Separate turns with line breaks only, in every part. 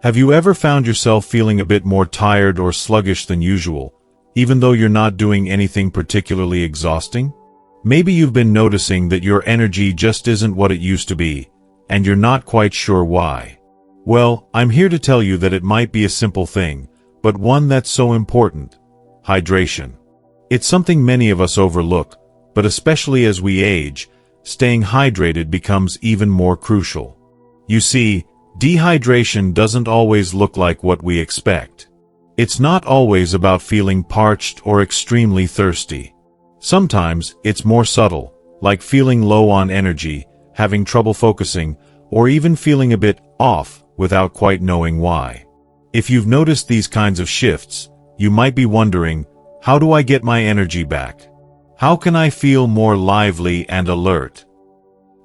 Have you ever found yourself feeling a bit more tired or sluggish than usual, even though you're not doing anything particularly exhausting? Maybe you've been noticing that your energy just isn't what it used to be, and you're not quite sure why. Well, I'm here to tell you that it might be a simple thing, but one that's so important: hydration. It's something many of us overlook, but especially as we age, staying hydrated becomes even more crucial. You see, dehydration doesn't always look like what we expect. It's not always about feeling parched or extremely thirsty. Sometimes it's more subtle, like feeling low on energy, having trouble focusing, or even feeling a bit off without quite knowing why. If you've noticed these kinds of shifts, you might be wondering, how do I get my energy back? How can I feel more lively and alert?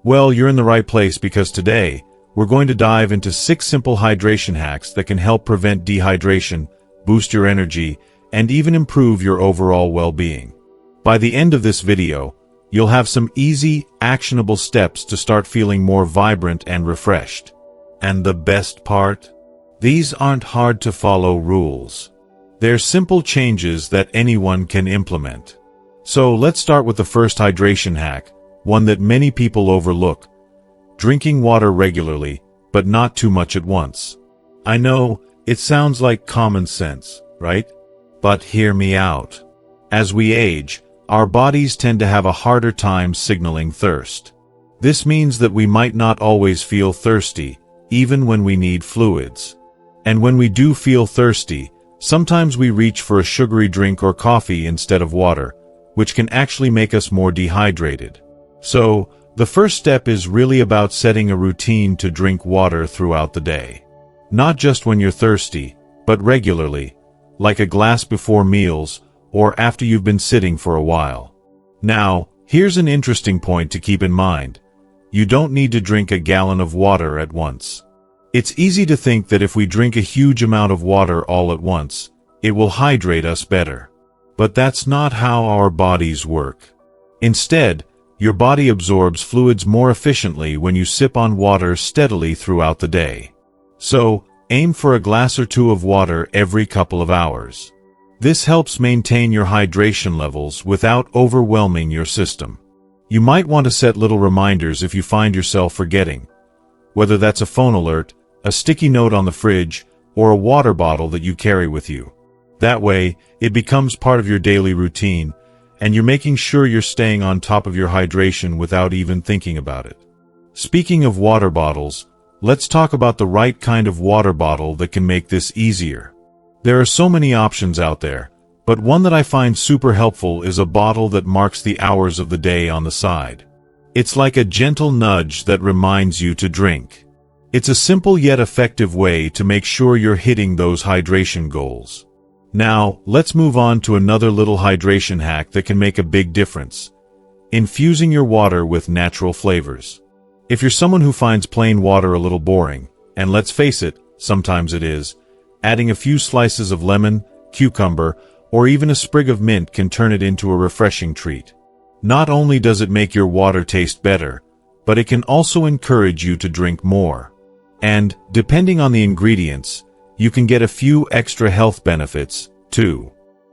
Well, you're in the right place, because today, we're going to dive into 6 simple hydration hacks that can help prevent dehydration, boost your energy, and even improve your overall well-being. By the end of this video, you'll have some easy, actionable steps to start feeling more vibrant and refreshed. And the best part? These aren't hard-to-follow rules. They're simple changes that anyone can implement. So let's start with the first hydration hack, one that many people overlook: drinking water regularly, but not too much at once. I know, it sounds like common sense, right? But hear me out. As we age, our bodies tend to have a harder time signaling thirst. This means that we might not always feel thirsty, even when we need fluids. And when we do feel thirsty, sometimes we reach for a sugary drink or coffee instead of water, which can actually make us more dehydrated. So, the first step is really about setting a routine to drink water throughout the day. Not just when you're thirsty, but regularly, like a glass before meals or after you've been sitting for a while. Now, here's an interesting point to keep in mind. You don't need to drink a gallon of water at once. It's easy to think that if we drink a huge amount of water all at once, it will hydrate us better. But that's not how our bodies work. Instead, your body absorbs fluids more efficiently when you sip on water steadily throughout the day. So, aim for a glass or 2 of water every couple of hours. This helps maintain your hydration levels without overwhelming your system. You might want to set little reminders if you find yourself forgetting, whether that's a phone alert, a sticky note on the fridge, or a water bottle that you carry with you. That way, it becomes part of your daily routine, and you're making sure you're staying on top of your hydration without even thinking about it. Speaking of water bottles, let's talk about the right kind of water bottle that can make this easier. There are so many options out there, but one that I find super helpful is a bottle that marks the hours of the day on the side. It's like a gentle nudge that reminds you to drink. It's a simple yet effective way to make sure you're hitting those hydration goals. Now, let's move on to another little hydration hack that can make a big difference: infusing your water with natural flavors. If you're someone who finds plain water a little boring, and let's face it, sometimes it is, adding a few slices of lemon, cucumber, or even a sprig of mint can turn it into a refreshing treat. Not only does it make your water taste better, but it can also encourage you to drink more. And, depending on the ingredients, you can get a few extra health benefits, too.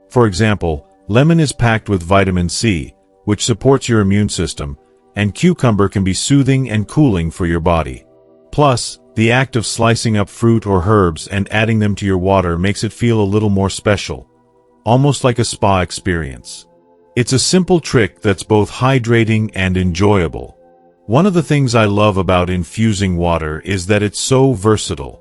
For example, lemon is packed with vitamin C, which supports your immune system, and cucumber can be soothing and cooling for your body. Plus, the act of slicing up fruit or herbs and adding them to your water makes it feel a little more special, almost like a spa experience. It's a simple trick that's both hydrating and enjoyable. One of the things I love about infusing water is that it's so versatile.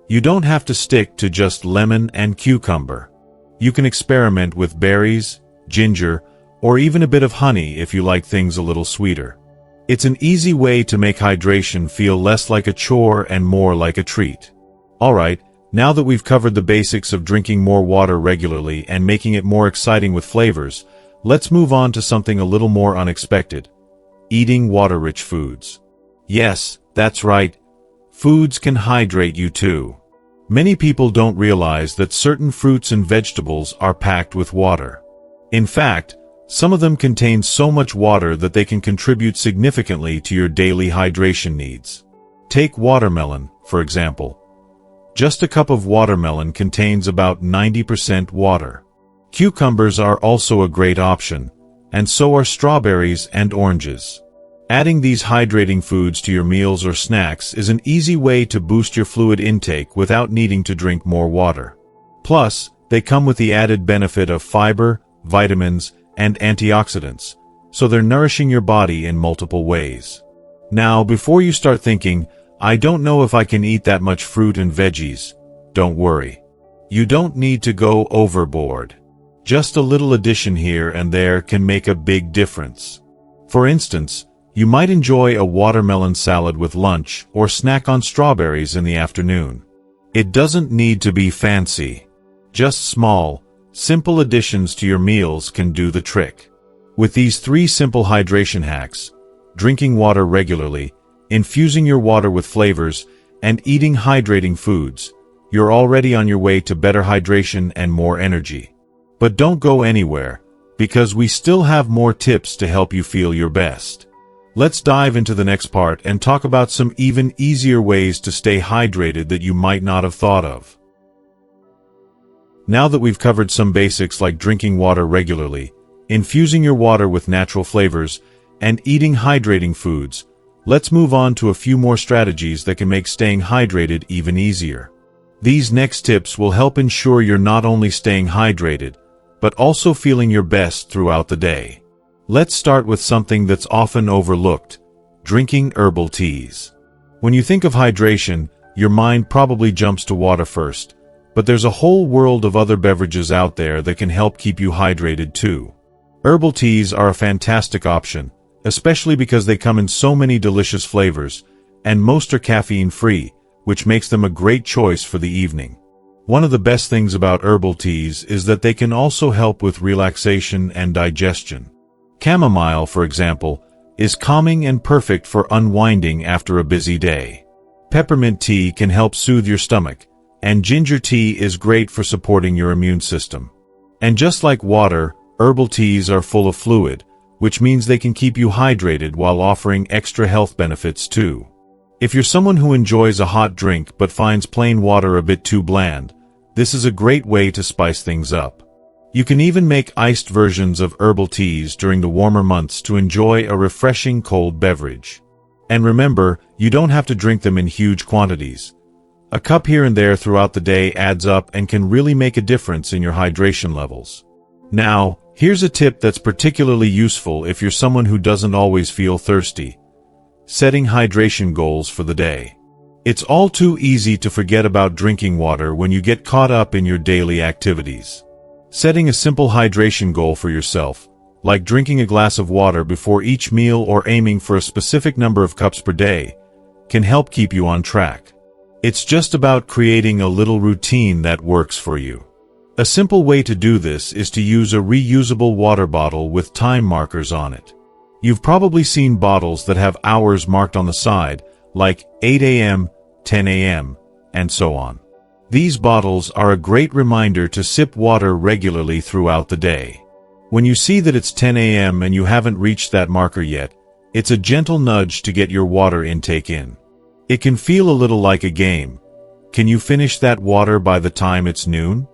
You don't have to stick to just lemon and cucumber. You can experiment with berries, ginger, or even a bit of honey if you like things a little sweeter. It's an easy way to make hydration feel less like a chore and more like a treat. Alright, now that we've covered the basics of drinking more water regularly and making it more exciting with flavors, let's move on to something a little more unexpected: eating water-rich foods. Yes, that's right. Foods can hydrate you too. Many people don't realize that certain fruits and vegetables are packed with water. In fact, some of them contain so much water that they can contribute significantly to your daily hydration needs. Take watermelon, for example. Just a cup of watermelon contains about 90% water. Cucumbers are also a great option, and so are strawberries and oranges. Adding these hydrating foods to your meals or snacks is an easy way to boost your fluid intake without needing to drink more water. Plus, they come with the added benefit of fiber, vitamins, and antioxidants, so they're nourishing your body in multiple ways. Now, before you start thinking, I don't know if I can eat that much fruit and veggies, don't worry. You don't need to go overboard. Just a little addition here and there can make a big difference. For instance, you might enjoy a watermelon salad with lunch or snack on strawberries in the afternoon. It doesn't need to be fancy. Just small, simple additions to your meals can do the trick. With these 3 simple hydration hacks, drinking water regularly, infusing your water with flavors, and eating hydrating foods, you're already on your way to better hydration and more energy. But don't go anywhere, because we still have more tips to help you feel your best. Let's dive into the next part and talk about some even easier ways to stay hydrated that you might not have thought of. Now that we've covered some basics like drinking water regularly, infusing your water with natural flavors, and eating hydrating foods, let's move on to a few more strategies that can make staying hydrated even easier. These next tips will help ensure you're not only staying hydrated, but also feeling your best throughout the day. Let's start with something that's often overlooked: drinking herbal teas. When you think of hydration, your mind probably jumps to water first, but there's a whole world of other beverages out there that can help keep you hydrated too. Herbal teas are a fantastic option, especially because they come in so many delicious flavors, and most are caffeine-free, which makes them a great choice for the evening. One of the best things about herbal teas is that they can also help with relaxation and digestion. Chamomile, for example, is calming and perfect for unwinding after a busy day. Peppermint tea can help soothe your stomach, and ginger tea is great for supporting your immune system. And just like water, herbal teas are full of fluid, which means they can keep you hydrated while offering extra health benefits too. If you're someone who enjoys a hot drink but finds plain water a bit too bland, this is a great way to spice things up. You can even make iced versions of herbal teas during the warmer months to enjoy a refreshing cold beverage. And remember, you don't have to drink them in huge quantities. A cup here and there throughout the day adds up and can really make a difference in your hydration levels. Now, here's a tip that's particularly useful if you're someone who doesn't always feel thirsty: setting hydration goals for the day. It's all too easy to forget about drinking water when you get caught up in your daily activities. Setting a simple hydration goal for yourself, like drinking a glass of water before each meal or aiming for a specific number of cups per day, can help keep you on track. It's just about creating a little routine that works for you. A simple way to do this is to use a reusable water bottle with time markers on it. You've probably seen bottles that have hours marked on the side, like 8 a.m., 10 a.m., and so on. These bottles are a great reminder to sip water regularly throughout the day. When you see that it's 10 a.m. and you haven't reached that marker yet, it's a gentle nudge to get your water intake in. It can feel a little like a game. Can you finish that water by the time it's noon?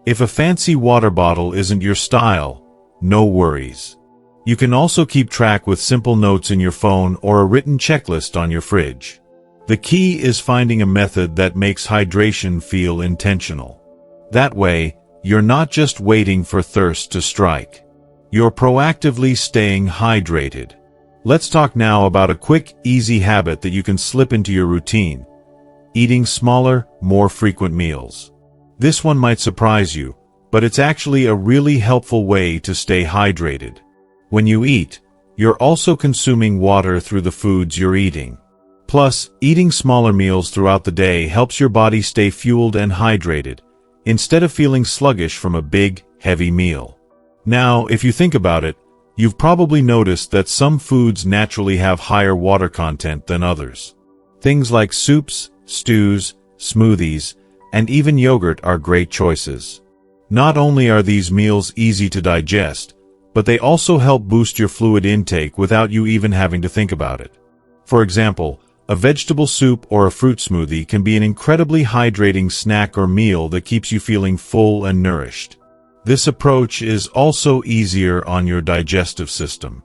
If a fancy water bottle isn't your style, no worries. You can also keep track with simple notes in your phone or a written checklist on your fridge. The key is finding a method that makes hydration feel intentional. That way, you're not just waiting for thirst to strike. You're proactively staying hydrated. Let's talk now about a quick, easy habit that you can slip into your routine: eating smaller, more frequent meals. This one might surprise you, but it's actually a really helpful way to stay hydrated. When you eat, you're also consuming water through the foods you're eating. Plus, eating smaller meals throughout the day helps your body stay fueled and hydrated, instead of feeling sluggish from a big, heavy meal. Now, if you think about it, you've probably noticed that some foods naturally have higher water content than others. Things like soups, stews, smoothies, and even yogurt are great choices. Not only are these meals easy to digest, but they also help boost your fluid intake without you even having to think about it. For example, a vegetable soup or a fruit smoothie can be an incredibly hydrating snack or meal that keeps you feeling full and nourished. This approach is also easier on your digestive system.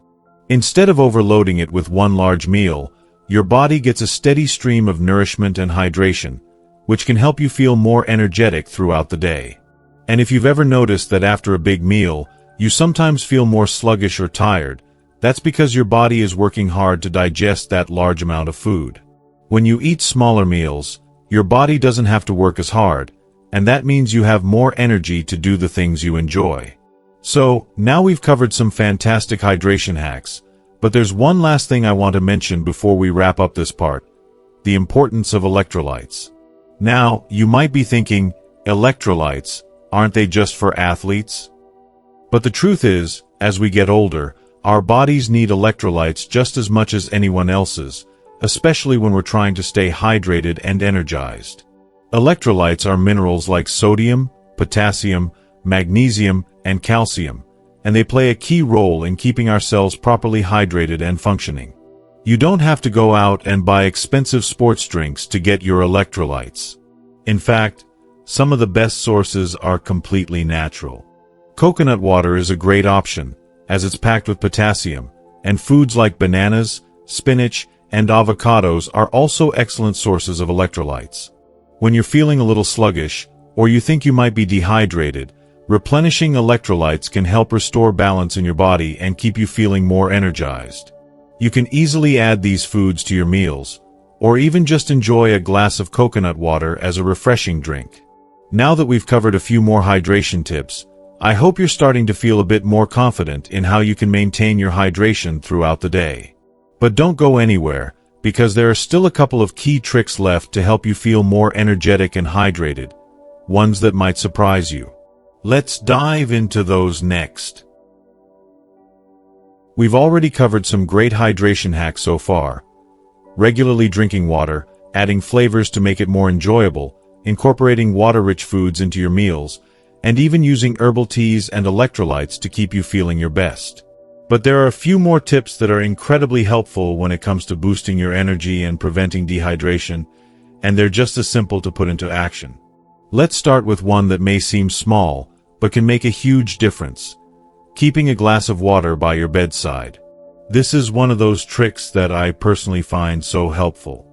Instead of overloading it with one large meal, your body gets a steady stream of nourishment and hydration, which can help you feel more energetic throughout the day. And if you've ever noticed that after a big meal, you sometimes feel more sluggish or tired, that's because your body is working hard to digest that large amount of food. When you eat smaller meals, your body doesn't have to work as hard, and that means you have more energy to do the things you enjoy. So, now we've covered some fantastic hydration hacks, but there's one last thing I want to mention before we wrap up this part: the importance of electrolytes. Now, you might be thinking, electrolytes, aren't they just for athletes? But the truth is, as we get older, our bodies need electrolytes just as much as anyone else's, especially when we're trying to stay hydrated and energized. Electrolytes are minerals like sodium, potassium, magnesium, and calcium, and they play a key role in keeping our cells properly hydrated and functioning. You don't have to go out and buy expensive sports drinks to get your electrolytes. In fact, some of the best sources are completely natural. Coconut water is a great option, as it's packed with potassium, and foods like bananas, spinach, and avocados are also excellent sources of electrolytes. When you're feeling a little sluggish, or you think you might be dehydrated, replenishing electrolytes can help restore balance in your body and keep you feeling more energized. You can easily add these foods to your meals, or even just enjoy a glass of coconut water as a refreshing drink. Now that we've covered a few more hydration tips, I hope you're starting to feel a bit more confident in how you can maintain your hydration throughout the day. But don't go anywhere, because there are still a couple of key tricks left to help you feel more energetic and hydrated, ones that might surprise you. Let's dive into those next. We've already covered some great hydration hacks so far. Regularly drinking water, adding flavors to make it more enjoyable, incorporating water-rich foods into your meals, and even using herbal teas and electrolytes to keep you feeling your best. But there are a few more tips that are incredibly helpful when it comes to boosting your energy and preventing dehydration, and they're just as simple to put into action. Let's start with one that may seem small, but can make a huge difference: keeping a glass of water by your bedside. This is one of those tricks that I personally find so helpful.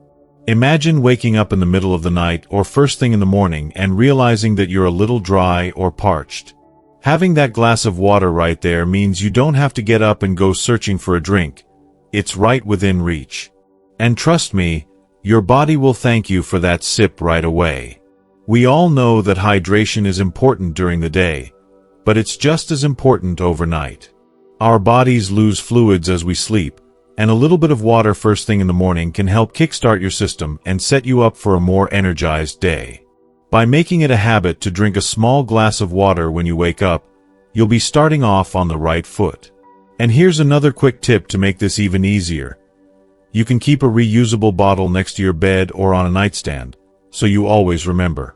Imagine waking up in the middle of the night or first thing in the morning and realizing that you're a little dry or parched. Having that glass of water right there means you don't have to get up and go searching for a drink. It's right within reach. And trust me, your body will thank you for that sip right away. We all know that hydration is important during the day, but it's just as important overnight. Our bodies lose fluids as we sleep, and a little bit of water first thing in the morning can help kickstart your system and set you up for a more energized day. By making it a habit to drink a small glass of water when you wake up, you'll be starting off on the right foot. And here's another quick tip to make this even easier. You can keep a reusable bottle next to your bed or on a nightstand, so you always remember.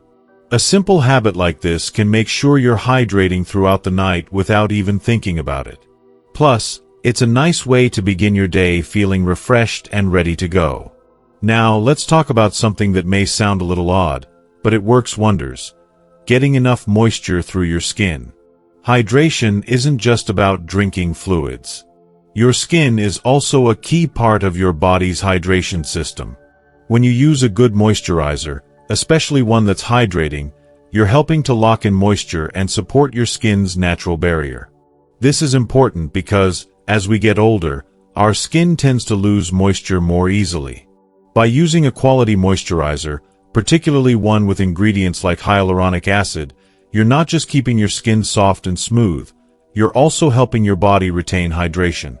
A simple habit like this can make sure you're hydrating throughout the night without even thinking about it. Plus, it's a nice way to begin your day feeling refreshed and ready to go. Now, let's talk about something that may sound a little odd, but it works wonders: getting enough moisture through your skin. Hydration isn't just about drinking fluids. Your skin is also a key part of your body's hydration system. When you use a good moisturizer, especially one that's hydrating, you're helping to lock in moisture and support your skin's natural barrier. This is important because, as we get older, our skin tends to lose moisture more easily. By using a quality moisturizer, particularly one with ingredients like hyaluronic acid, you're not just keeping your skin soft and smooth, you're also helping your body retain hydration.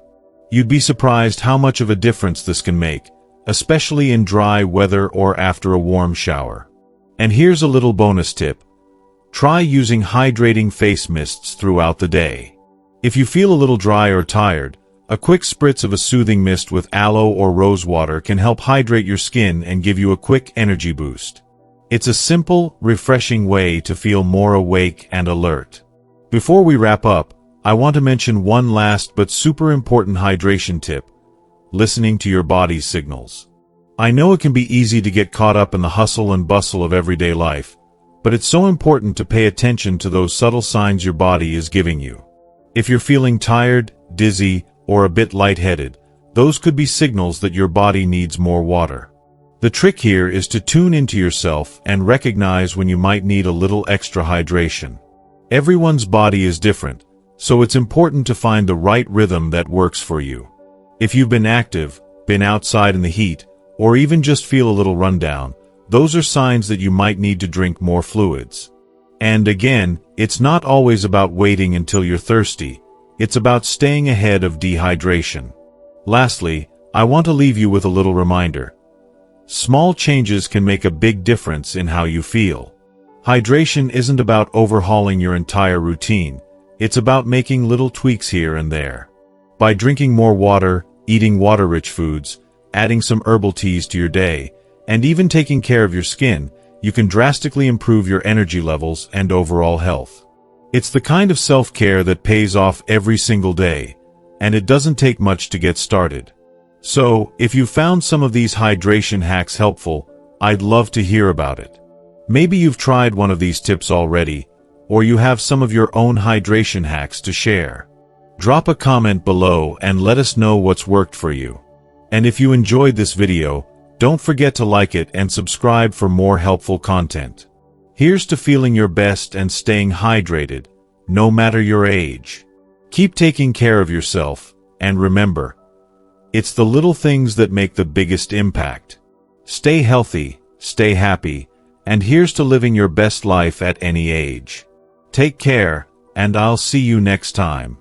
You'd be surprised how much of a difference this can make, especially in dry weather or after a warm shower. And here's a little bonus tip: try using hydrating face mists throughout the day. If you feel a little dry or tired, a quick spritz of a soothing mist with aloe or rose water can help hydrate your skin and give you a quick energy boost. It's a simple, refreshing way to feel more awake and alert. Before we wrap up, I want to mention one last but super important hydration tip: listening to your body's signals. I know it can be easy to get caught up in the hustle and bustle of everyday life, but it's so important to pay attention to those subtle signs your body is giving you. If you're feeling tired, dizzy, or a bit lightheaded, those could be signals that your body needs more water. The trick here is to tune into yourself and recognize when you might need a little extra hydration. Everyone's body is different, so it's important to find the right rhythm that works for you. If you've been active, been outside in the heat, or even just feel a little rundown, those are signs that you might need to drink more fluids. And again, it's not always about waiting until you're thirsty. It's about staying ahead of dehydration. Lastly, I want to leave you with a little reminder. Small changes can make a big difference in how you feel. Hydration isn't about overhauling your entire routine. It's about making little tweaks here and there. By drinking more water, eating water-rich foods, adding some herbal teas to your day, and even taking care of your skin, you can drastically improve your energy levels and overall health. It's the kind of self-care that pays off every single day, and it doesn't take much to get started. So, if you found some of these hydration hacks helpful, I'd love to hear about it. Maybe you've tried one of these tips already, or you have some of your own hydration hacks to share. Drop a comment below and let us know what's worked for you. And if you enjoyed this video, don't forget to like it and subscribe for more helpful content. Here's to feeling your best and staying hydrated, no matter your age. Keep taking care of yourself, and remember, it's the little things that make the biggest impact. Stay healthy, stay happy, and here's to living your best life at any age. Take care, and I'll see you next time.